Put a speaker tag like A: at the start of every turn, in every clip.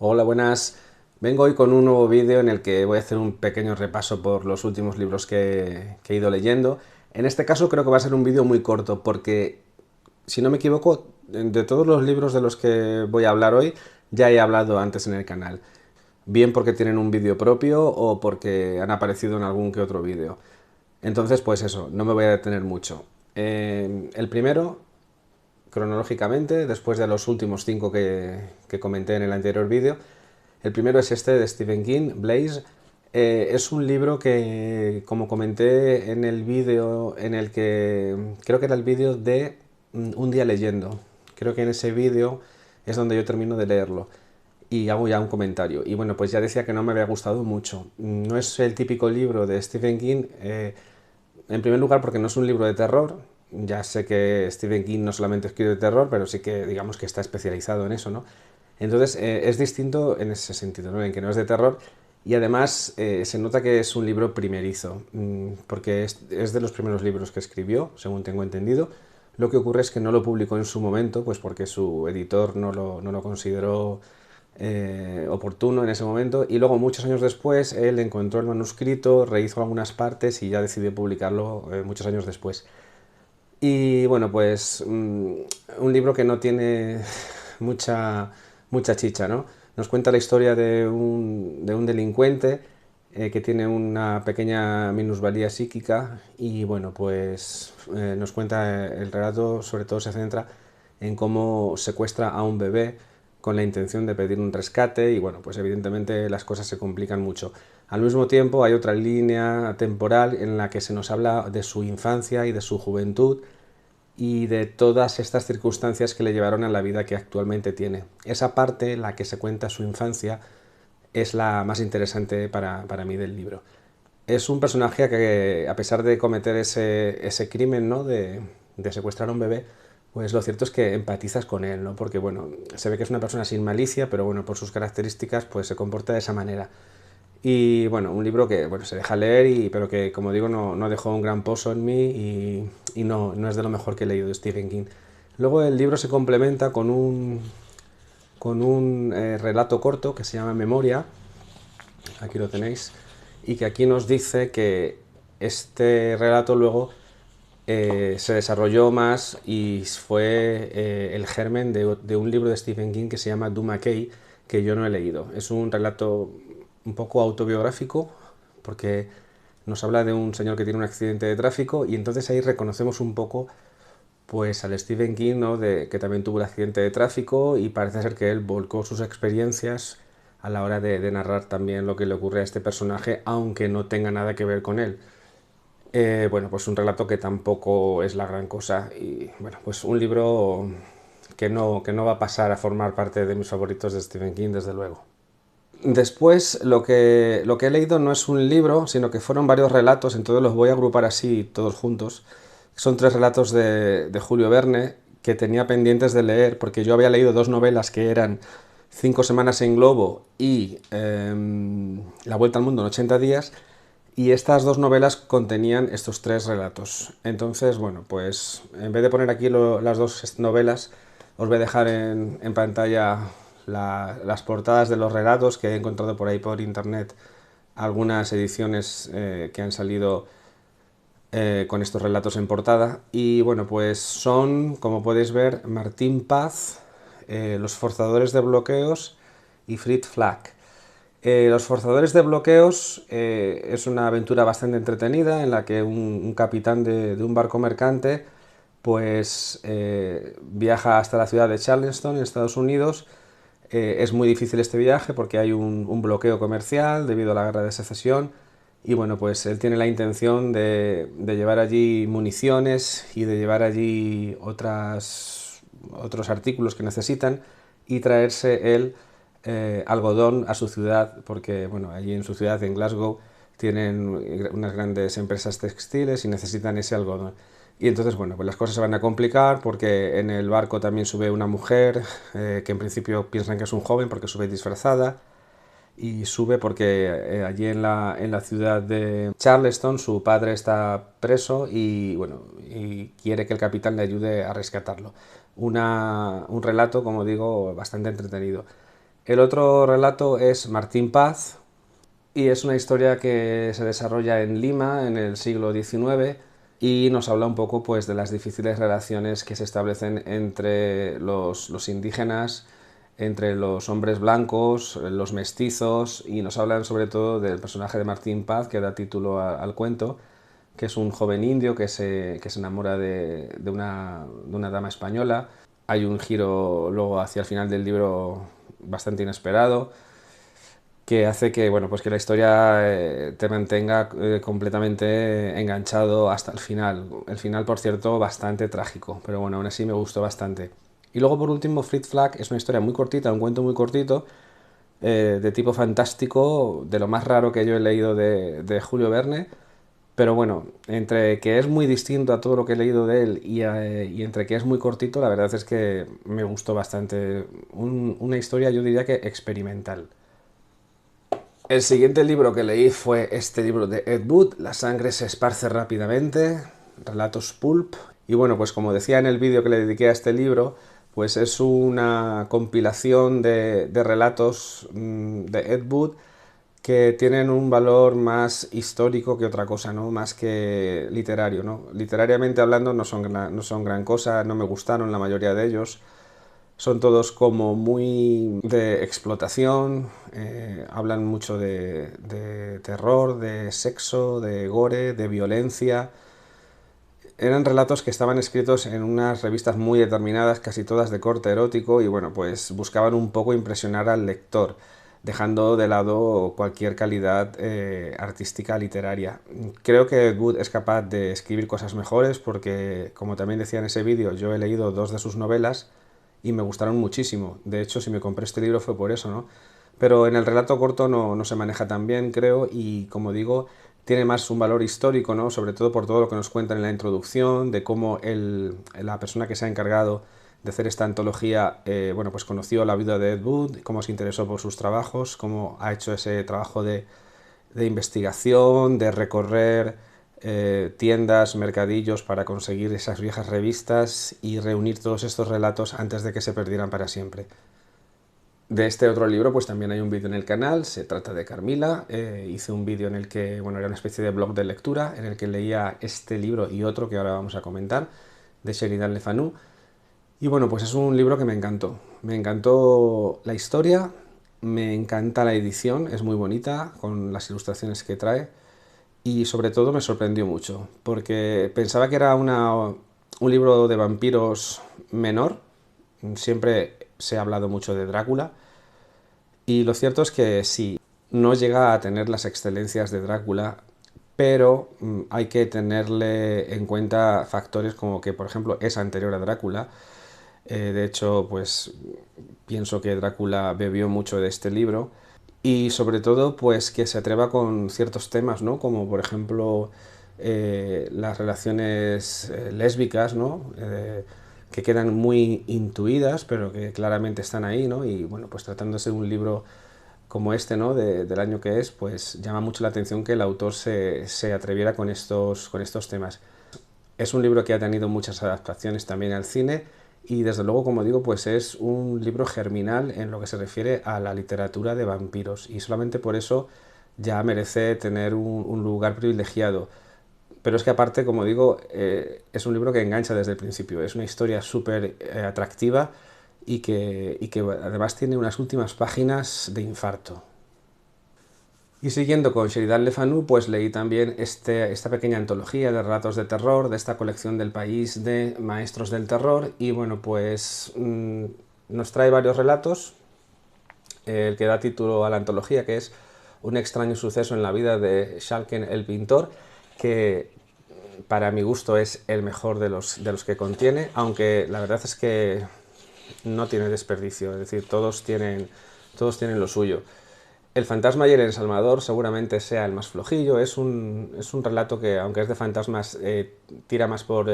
A: Hola, buenas. Vengo hoy con un nuevo vídeo en el que voy a hacer un pequeño repaso por los últimos libros que he ido leyendo. En este caso creo que va a ser un vídeo muy corto porque, si no me equivoco, de todos los libros de los que voy a hablar hoy, ya he hablado antes en el canal. Bien porque tienen un vídeo propio o porque han aparecido en algún que otro vídeo. Entonces, pues eso, no me voy a detener mucho. El primero, cronológicamente, después de los últimos cinco que comenté en el anterior vídeo. El primero es este de Stephen King, Blaze. Es un libro que, como comenté en el vídeo en el que, creo que era el vídeo de Un día leyendo. Creo que en ese vídeo es donde yo termino de leerlo y hago ya un comentario. Y bueno, pues ya decía que no me había gustado mucho. No es el típico libro de Stephen King, en primer lugar porque no es un libro de terror. Ya sé que Stephen King no solamente escribe terror, pero sí que digamos que está especializado en eso, ¿no? Entonces es distinto en ese sentido, ¿no? En que no es de terror y además se nota que es un libro primerizo, porque es de los primeros libros que escribió, según tengo entendido. Lo que ocurre es que no lo publicó en su momento, pues porque su editor no lo consideró oportuno en ese momento, y luego muchos años después él encontró el manuscrito, rehizo algunas partes y ya decidió publicarlo muchos años después. Y bueno, pues un libro que no tiene mucha, mucha chicha, ¿no? Nos cuenta la historia de un delincuente que tiene una pequeña minusvalía psíquica y bueno, pues nos cuenta el relato, sobre todo se centra en cómo secuestra a un bebé con la intención de pedir un rescate y bueno, pues evidentemente las cosas se complican mucho. Al mismo tiempo hay otra línea temporal en la que se nos habla de su infancia y de su juventud y de todas estas circunstancias que le llevaron a la vida que actualmente tiene. Esa parte, la que se cuenta su infancia, es la más interesante para mí del libro. Es un personaje que, a pesar de cometer ese crimen, ¿no? de secuestrar a un bebé, pues lo cierto es que empatizas con él, ¿no? Porque bueno, se ve que es una persona sin malicia, pero bueno, por sus características, pues se comporta de esa manera. Y bueno, un libro que bueno, se deja leer, pero que como digo no dejó un gran pozo en mí y no es de lo mejor que he leído de Stephen King. Luego el libro se complementa con un relato corto que se llama Memoria, aquí lo tenéis, y que aquí nos dice que este relato luego se desarrolló más y fue el germen de un libro de Stephen King que se llama Duma Kay, que yo no he leído. Es un relato un poco autobiográfico porque nos habla de un señor que tiene un accidente de tráfico y entonces ahí reconocemos un poco pues al Stephen King, ¿no? Que también tuvo un accidente de tráfico y parece ser que él volcó sus experiencias a la hora de narrar también lo que le ocurre a este personaje, aunque no tenga nada que ver con él. Bueno, pues un relato que tampoco es la gran cosa y bueno, pues un libro que no va a pasar a formar parte de mis favoritos de Stephen King, desde luego. Después, lo que he leído no es un libro, sino que fueron varios relatos, entonces los voy a agrupar así todos juntos. Son tres relatos de Julio Verne que tenía pendientes de leer, porque yo había leído dos novelas que eran Cinco semanas en globo y La vuelta al mundo en 80 días, y estas dos novelas contenían estos tres relatos. Entonces, bueno, pues en vez de poner aquí las dos novelas, os voy a dejar en pantalla las portadas de los relatos que he encontrado por ahí por internet, algunas ediciones que han salido con estos relatos en portada. Y bueno, pues son, como podéis ver, Martín Paz, Los forzadores de bloqueos y Fritz Flack. Los forzadores de bloqueos es una aventura bastante entretenida en la que un capitán de un barco mercante pues viaja hasta la ciudad de Charleston, en Estados Unidos. Es muy difícil este viaje porque hay un bloqueo comercial debido a la guerra de secesión y bueno, pues él tiene la intención de llevar allí municiones y de llevar allí otros artículos que necesitan y traerse él algodón a su ciudad, porque bueno, allí en su ciudad, en Glasgow, tienen unas grandes empresas textiles y necesitan ese algodón. Y entonces, bueno, pues las cosas se van a complicar porque en el barco también sube una mujer que en principio piensan que es un joven porque sube disfrazada y sube porque allí en la ciudad de Charleston su padre está preso y bueno, y quiere que el capitán le ayude a rescatarlo. Un relato, como digo, bastante entretenido. El otro relato es Martín Paz y es una historia que se desarrolla en Lima en el siglo XIX y nos habla un poco pues, de las difíciles relaciones que se establecen entre los indígenas, entre los hombres blancos, los mestizos, y nos hablan sobre todo del personaje de Martín Paz, que da título al cuento, que es un joven indio que se enamora de una dama española. Hay un giro luego hacia el final del libro bastante inesperado, que hace que, bueno, pues que la historia te mantenga completamente enganchado hasta el final. El final, por cierto, bastante trágico, pero bueno, aún así me gustó bastante. Y luego, por último, Fritz Flag es una historia muy cortita, un cuento muy cortito, de tipo fantástico, de lo más raro que yo he leído de Julio Verne, pero bueno, entre que es muy distinto a todo lo que he leído de él y entre que es muy cortito, la verdad es que me gustó bastante. Una historia, yo diría que experimental. El siguiente libro que leí fue este libro de Ed Wood, La sangre se esparce rápidamente, relatos pulp. Y bueno, pues como decía en el vídeo que le dediqué a este libro, pues es una compilación de relatos de Ed Wood que tienen un valor más histórico que otra cosa, ¿no? Más que literario, ¿no? Literariamente hablando no son gran cosa, no me gustaron la mayoría de ellos. Son todos como muy de explotación, hablan mucho de terror, de sexo, de gore, de violencia. Eran relatos que estaban escritos en unas revistas muy determinadas, casi todas de corte erótico, y bueno, pues buscaban un poco impresionar al lector, dejando de lado cualquier calidad artística literaria. Creo que Wood es capaz de escribir cosas mejores porque, como también decía en ese vídeo, yo he leído dos de sus novelas y me gustaron muchísimo. De hecho, si me compré este libro fue por eso, ¿no? Pero en el relato corto no se maneja tan bien, creo, y como digo, tiene más un valor histórico, ¿no? Sobre todo por todo lo que nos cuentan en la introducción, de cómo la persona que se ha encargado de hacer esta antología, bueno, pues conoció la vida de Ed Wood, cómo se interesó por sus trabajos, cómo ha hecho ese trabajo de investigación, de recorrer tiendas, mercadillos para conseguir esas viejas revistas y reunir todos estos relatos antes de que se perdieran para siempre. De este otro libro pues también hay un vídeo en el canal, se trata de Carmila, hice un vídeo en el que, bueno, era una especie de blog de lectura en el que leía este libro y otro que ahora vamos a comentar, de Sheridan Le Fanu, y bueno, pues es un libro que me encantó la historia, me encanta la edición, es muy bonita con las ilustraciones que trae y sobre todo me sorprendió mucho, porque pensaba que era un libro de vampiros menor, siempre se ha hablado mucho de Drácula, y lo cierto es que sí, no llega a tener las excelencias de Drácula, pero hay que tenerle en cuenta factores como que, por ejemplo, es anterior a Drácula. De hecho, pues pienso que Drácula bebió mucho de este libro y sobre todo, pues que se atreva con ciertos temas, ¿no? Como por ejemplo las relaciones lésbicas, ¿no? Que quedan muy intuidas, pero que claramente están ahí, ¿no? Y bueno, pues tratándose de un libro como este, ¿no? Del año que es, pues llama mucho la atención que el autor se atreviera con estos temas. Es un libro que ha tenido muchas adaptaciones también al cine y desde luego, como digo, pues es un libro germinal en lo que se refiere a la literatura de vampiros y solamente por eso ya merece tener un lugar privilegiado. Pero es que aparte, como digo, es un libro que engancha desde el principio, es una historia súper atractiva y que además tiene unas últimas páginas de infarto. Y siguiendo con Sheridan Le Fanu, pues leí también esta pequeña antología de relatos de terror, de esta colección del país de maestros del terror, y bueno, pues nos trae varios relatos, el que da título a la antología, que es Un extraño suceso en la vida de Schalken el pintor, que para mi gusto es el mejor de los que contiene, aunque la verdad es que no tiene desperdicio, es decir, todos tienen lo suyo. El fantasma y el ensalmador seguramente sea el más flojillo, es un relato que, aunque es de fantasmas, tira más por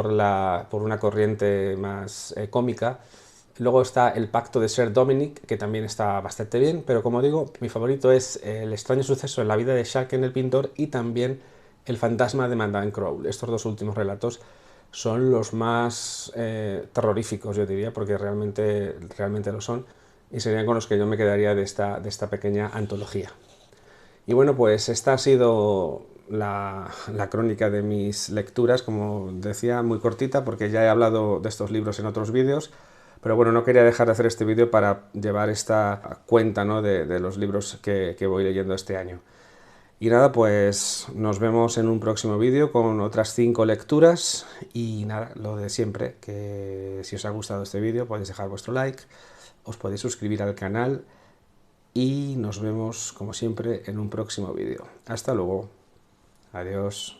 A: una corriente más cómica. Luego está El pacto de Sir Dominic, que también está bastante bien, pero como digo, mi favorito es El extraño suceso en la vida de Schalken el pintor y también El fantasma de Madame Crowl. Estos dos últimos relatos son los más terroríficos, yo diría, porque realmente lo son. y serían con los que yo me quedaría de esta pequeña antología. Y bueno, pues esta ha sido la crónica de mis lecturas, como decía, muy cortita, porque ya he hablado de estos libros en otros vídeos, pero bueno, no quería dejar de hacer este vídeo para llevar esta cuenta, ¿no?, de los libros que voy leyendo este año. Y nada, pues nos vemos en un próximo vídeo con otras 5 lecturas y nada, lo de siempre, que si os ha gustado este vídeo podéis dejar vuestro like, os podéis suscribir al canal y nos vemos como siempre en un próximo vídeo. Hasta luego. Adiós.